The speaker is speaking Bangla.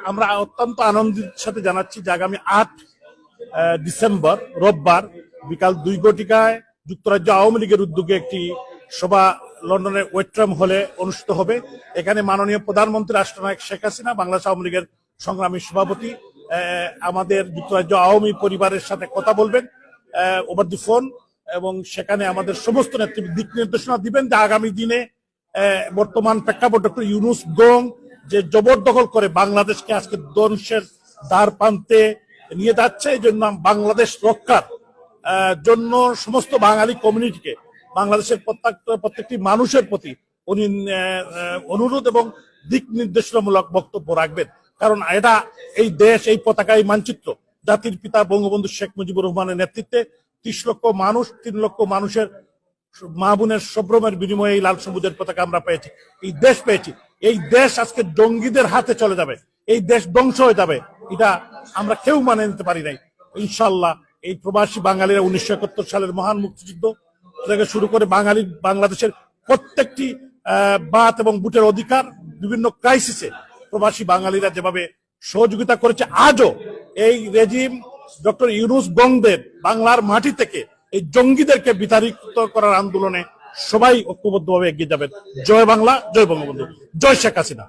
আমরা অত্যন্ত আনন্দের সাথে জানাচ্ছি যে আগামী 8 ডিসেম্বর রোববার বিকাল 2 ঘটিকায় যুক্তরাজ্য আওয়ামী লীগের উদ্যোগে একটি সভা লন্ডনের ওয়েট্রাম হলে অনুষ্ঠিত হবে। এখানে মাননীয় প্রধানমন্ত্রী রাষ্ট্রনায়ক শেখ হাসিনা, বাংলাদেশ আওয়ামী লীগের সংগ্রামী সভাপতি, আমাদের যুক্তরাজ্য আওয়ামী পরিবারের সাথে কথা বলবেন ওভার দি ফোন, এবং সেখানে আমাদের সমস্ত নেতৃত্ব দিক নির্দেশনা দিবেন যে আগামী দিনে বর্তমান প্রেক্ষাপট ডক্টর ইউনূস গং যে জবরদখল করে বাংলাদেশকে আজকে ধ্বংসের দ্বার প্রান্তে নিয়ে যাচ্ছে, এই জন্য বাংলাদেশ রক্ষার জন্য সমস্ত বাঙালি কমিউনিটিকে, বাংলাদেশের প্রত্যেকটি মানুষের প্রতি উনি অনুরোধ এবং দিক নির্দেশনামূলক বক্তব্য রাখবেন। কারণ এটা এই দেশ, এই পতাকা, এই মানচিত্র জাতির পিতা বঙ্গবন্ধু শেখ মুজিবুর রহমানের নেতৃত্বে 30 লক্ষ মানুষ, 3 লক্ষ মানুষের মা বোনের সম্ভ্রমের বিনিময়ে এই লাল সবুজের পতাকা আমরা পেয়েছি, এই দেশ পেয়েছি। এই দেশ আজকে জঙ্গিদের হাতে চলে যাবে, এই দেশ ধ্বংস হয়ে যাবে, এটা আমরা কেউ মানে নিতে পারি নাই। ইনশাল্লাহ এই প্রবাসী বাঙালিরা 1971 সালের মহান মুক্তিযুদ্ধ থেকে শুরু করে বাংলাদেশের প্রত্যেকটি বাত এবং বুটের অধিকার, বিভিন্ন ক্রাইসিসে প্রবাসী বাঙালিরা যেভাবে সহযোগিতা করেছে, আজও এই রেজিম ডক্টর ইউনূস গংদের বাংলার মাটি থেকে এই জঙ্গিদেরকে বিতাড়িত করার আন্দোলনে সবাই ঐক্যবদ্ধভাবে এগিয়ে যাবেন। জয় বাংলা, জয় বঙ্গবন্ধু, জয় শেখ হাসিনা।